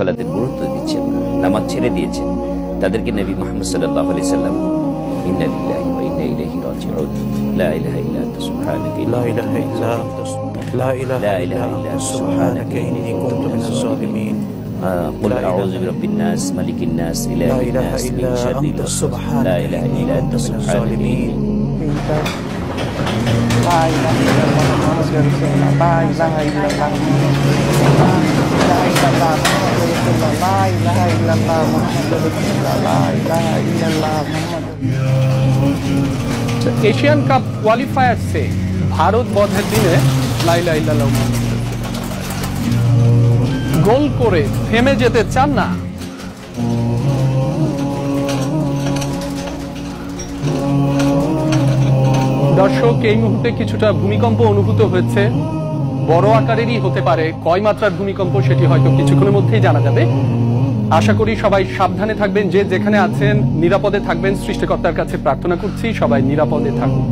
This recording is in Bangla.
সালাতের গুরুত্ব দিচ্ছেন, নামাজ ছেড়ে দিয়েছেন, তাদেরকে নবী মুহাম্মদ সাল্লাল্লাহু আলাইহি সাল্লাম ইন্না লিল্লাহি ওয়া ইন্না ইলাইহি রাজিউন লা ইলাহা ইল্লা আনতা সুবহানাকা লা ইলাহা ইল্লা আনতা সুবহানাকা ইন্নী কুনতু মিনাজ জালিমিন। قل أعوذ برب الناس ملك الناس إله الناس من شر الوسواس لا إله إلا أنت سبحانك إني لا إله إلا الله محمد رسول الله لا إله إلا الله لا إله إلا الله محمد رسول الله لا إله إلا الله محمد। এশিয়ান কাপ কোয়ালিফায়ার্সে ভারত বধের দিনে লা ইলাহা ইল্লাল্লাহ গোল করে থেমে যেতে চান না। দর্শক, এই মুহূর্তে কিছুটা ভূমিকম্প অনুভূত হয়েছে, বড় আকারেরই হতে পারে, কয় মাত্রার ভূমিকম্প সেটি হয়তো কিছুক্ষণের মধ্যেই জানা যাবে। আশা করি সবাই সাবধানে থাকবেন, যে যেখানে আছেন নিরাপদে থাকবেন। সৃষ্টিকর্তার কাছে প্রার্থনা করছি সবাই নিরাপদে থাকুন।